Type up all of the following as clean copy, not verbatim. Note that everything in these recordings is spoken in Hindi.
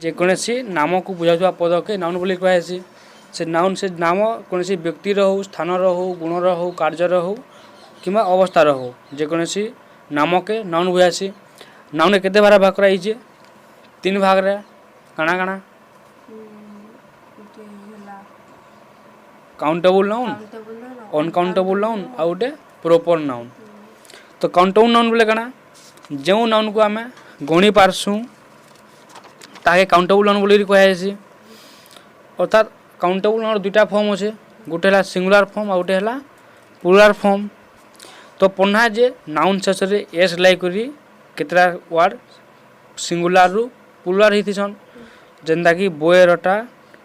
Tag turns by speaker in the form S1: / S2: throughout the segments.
S1: जेकोसी नाम को बुझाउवा पद के नाउन बोली कहुसी। से नाउन से नाम कौन व्यक्तिर हो स्थानर हो गुणर हो कार्यर हो कि अवस्थार हो जेकोसी नाम के नाउन बुझासी। नाउन केते भाग भाग कराई 3 भाग रे काना काना काउंटेबल नाउन अनकाउंटेबल नाउन आ गोटे प्रॉपर नाउन। तो काउंटेबल नाउन बोले काना जो नाउन को आम गणी पार्सुँ ताके काउंटेबल नाउन बोली कहुसी। अर्थात काउंटेबल नाउन दुईटा फॉर्म अच्छे गोटे है सिंगुलर फॉर्म आ गोटे है प्लुराल फॉर्म। तो पढ़ना जे नाउन शेष में एस लाई करी केतरा वर्ड सिंगुलर रु प्लुराल होतीसन जेनता कि बोएरटा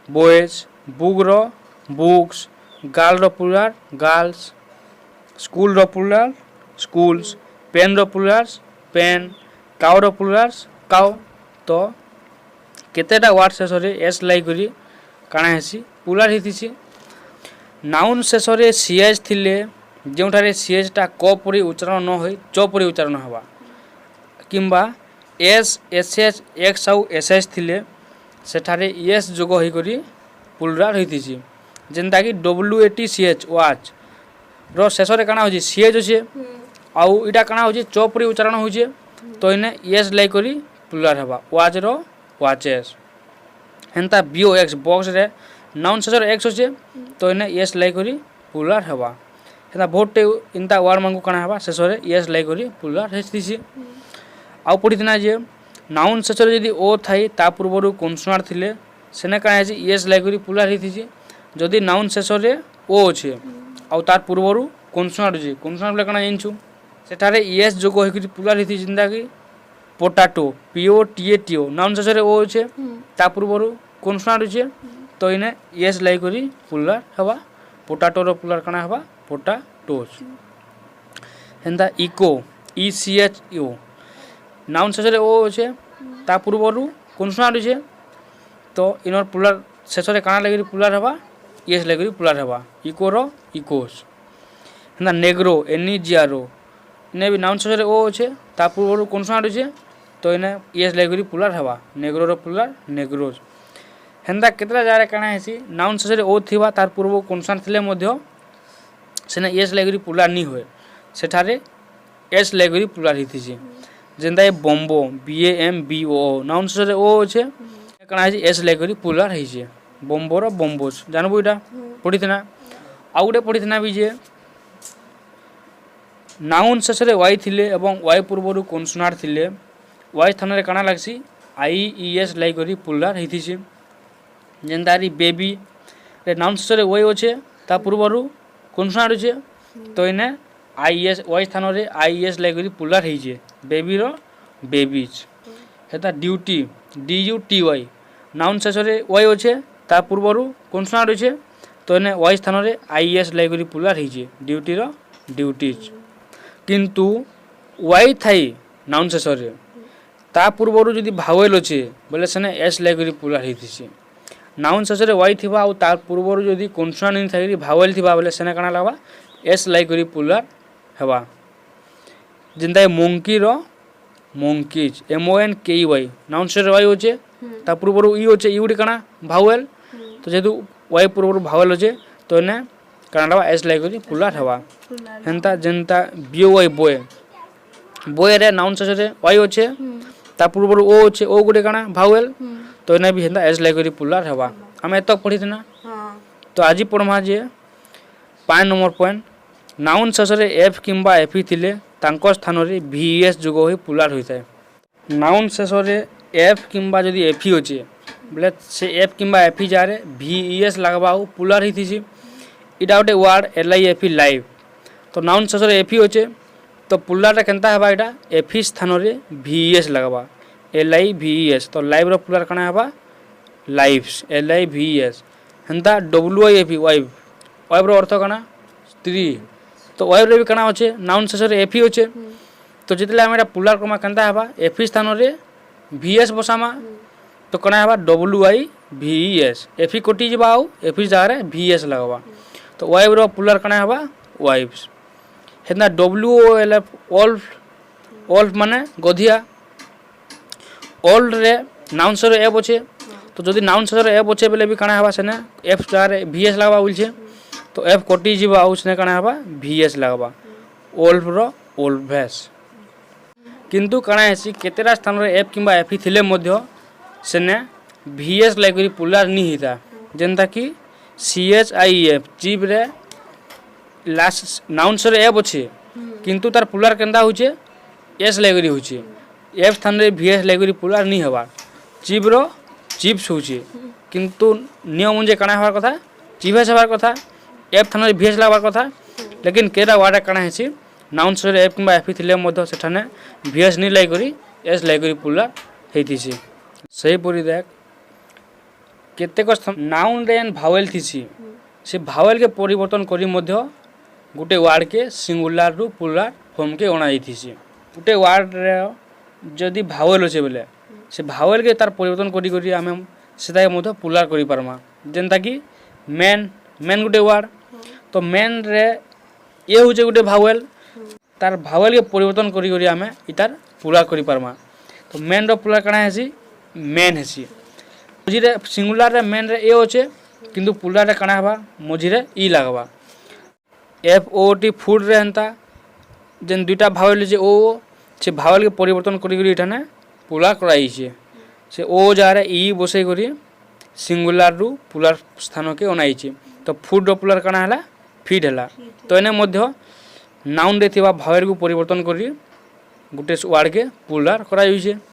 S1: बोएज बुक रो बुक्स गर्ल रो प्लुराल गर्ल्स स्कूल रो प्लुराल स्कूल्स पेन रो प्लुराल पेन काउ रो प्लुराल काउ। तो केतेटा वर्ड शेष में एस लाई करी काଣା हेसी प्लुराल हेतिसी। नाउन शेष में सीएच थिले जोठारे सीएचटा क परी उच्चारण न होई च परी उच्चारण हवा किंबा एस एस एच एक्स आउ एस एच थिले सेठारे एस जोग होई करी प्लुराल होतिसी। जेनता कि WATCH वाच रो शेष रे काଣା होची सीएच होचे आउ इटा काଣା होची च परी उच्चारण होचे। तो इने एस लाई करी प्लुराल हवा वाच रो वाचेस। हेन्ता BOX बॉक्स रे नाउन शेष एक्स होचे तो इने एस लाई करी प्लुराल हवा। हेन्ता बहुत इनता वर्ड मानकु काଣା हवा शेष रे एस लाई करी प्लुराल हेतिसी। आउ पढ़ितना जे नाउन शेष रे यदि ओ थाई ता पूर्वरु कन्सोनांट थिले सेने काଣା हेसी एस लाई करी प्लुराल हेतिसी। जदि नाउन शेष रे ओ अछि आउ तार पूर्वरु कन्सोनांट अछि कन्सोनांट बोले काଣା जानछु सेठारे एस जोग होई करी प्लुराल हेतिसी। जिंदा कि पोटाटो POTATO नाउन शेष रे ओ अछि ता पूर्वरु कन्सोनांट अछि तो इने एस लाई करी प्लुराल हवा पोटाटो रो प्लुराल काଣା हवा पोटाटोज। हेन्ता इको ECHO नाउन शेष रे ओ अछि ता पूर्वरु कन्सोनांट अछि तो इनर प्लुराल शेष रे काଣା लागि प्लुराल हवा एस लागि प्लुराल हवा इको रो इकोस। हेन्ता नेग्रो NEGRO इने भी नाउन शेष रे ओ अछि ता पूर्वरु कन्सोनांट अछि तो इने एस लागि प्लुराल हवा नेग्रो रो प्लुराल नेग्रोज। हेन्ता केतरा जारे काଣା हेसी नाउन शेष रे ओ थिबा तार पूर्व कन्सोनांट थिले मध्य सेने एस लागि प्लुराल नी होय सेठारे एस लागि प्लुराल हितिसी। जेनता ए बम्बो BAMBO नाउन शेष रे ओ अछि काଣା हेसी एस लागि प्लुराल हेइছে बम्बो रो बम्बोज जानबो इटा पढ़ितना। आ गुटे पढ़ितना भी जे नाउन शेष रे वाई थिले एवं वाई पूर्वरु कन्सोनांट थिले वाई स्थान रे काଣା लागसी IES लागि प्लुराल हेतिसी। जेनता री बेबी रे नाउन शेष रे वाई अछि ता पूर्वरु कन्सोनांट अछि तो इने IES वाई स्थान रे IES लागि प्लुराल हेइছে बेबी रो बेबीज। हेता ड्यूटी DUTY नाउन शेष रे वाई अछि ता पूर्वरु कन्सोनांट अछि तो इने वाई स्थान रे IES लागि प्लुराल हेइছে ड्यूटी रो ड्यूटीज। किंतु वाई थाई नाउन शेष रे ता पूर्वरु जदि भावेल अछि बोले सेने एस लागि प्लुराल हेतिसी। नाउन शेष रे वाई थिबा आ तार पूर्वरु जदि कन्सोनांट नि थाई भावेल थिबा बोले सेने काଣା लागबा एस लागि प्लुराल हेबा। जिंदा मंकी रो मंकीज MONKEY नाउन शेष रे वाई होचे ता पूर्वरु ई होचे ई गुडी काଣା भावेल तो जेतु वाई पूर्वरु भावेल होचे तो ने काଣା लागबा एस लागि प्लुराल हेबा। हेन्ता जेनता BOY बोय बोय रे नाउन शेष रे वाई होचे ता पूर्वरु ओ होचे ओ गुडी काଣା भावेल तो इने भी हेन्ता एस लागि प्लुराल हेबा। हम एतक पढ़ितना। तो आज पढ़मा जे 5 नंबर पॉइंट नाउन शेष रे एफ किंबा एफी थिले तांको स्थान रे VES जोग होई प्लुराल होइताय। नाउन शेष रे एफ किंबा जदि एफी होचे बोले से एफ किंबा एफी जारे VES लागबा आ प्लुराल हितिसी। इटा गोटे वर्ड LIFE लाइव तो नाउन शेष रे एफी होचे तो प्लुराल रे केनता हेबा इटा एफी स्थान रे VES लागबा LIVES तो लाइव रो प्लुराल काଣା हेबा लाइव्स LIVES। हेन्ता WIFE वाइफ वाइफ रो अर्थ काଣା स्त्री तो वाइफ रे भी काଣା होचे नाउन शेष रे एफी होचे तो जितले हम एटा प्लुराल कमा केनता हेबा एफी स्थान रे VS बसामा तो काଣା हेबा WIVES एफी कोटी जबा आ एफी जारे VS लागबा तो वाइफ रो प्लुराल काଣା हेबा वाइफ्स। हेन्ता WOLF ओल्फ माने गधिया ओल्ड रे नाउन सर एफ अच्छे तो जदि नाउन सर एफ अच्छे बेले भी काଣା हेबा सेने एफ जगह VS लगवा बोलछे तो एफ कटि जीवा आउ सेने काଣା हेबा VS लगवा ओल्फ रो ओल्फेस किंतु काଣା हेसी केतेरा स्थान रे एफ किंबा एफ थिले मध्य सेने VS लागरी पुलार नी हिता जेंता कि CHIF जीव रे लास्ट नाउन सर एफ अच्छे किंतु तार पुलार केंदा होचे S लागरी होचे एफ स्थान रे VS लागरी पुलार नी हेबा जीव रो चिप्स होचे किंतु नियम जे काଣା हेबार कथा चिप्स हेबार कथा एफ थाना VS लागबार कथा लेकिन केरा वाडा काଣା हेसी नाउन सर एफ किंबा एफ थिले मध्य सेठाने VS नी लागरी S लागरी पुलार हेतिसी सही परि देख केतेक नाउन रे एन भावेल थिसी से भावेल के परिवर्तन करी मध्य गुटे वार्ड के सिंगुलर रु पुलार फॉर्म के अणा जाइथिसी गुटे वार्ड रे जदि भावेल होचे बेले से भावेल के तार परिवर्तन करी करी आमे सेटा के मध्य पुलार करी पारमा जेंता कि मेन मेन गुटे वार्ड तो मेन रे ये होचे गुटे भावेल तार भावेल के परिवर्तन करी करी आमे इतार पुलार करी पारमा तो मेन रो पुलार काଣା हेसी मेन हेसी मझिरे सिंगुलर रे मेन रे ए होचे किंतु पुलार रे काଣା हेबा मझिरे ई लागबा FOT फूड रे हंता जेन दुटा भावेल जे ओ से भावेल के परिवर्तन करी करी इठाने पुलार कराई छे से ओ जारे ई बसई करी सिंगुलर रु पुलार स्थान के अनाई छे तो फूड रो पुलार काଣା हला फीड हला तो एने मध्य नाउन रे थिबा भावेल को परिवर्तन करी गुटे वार्ड के पुलार कराई छे।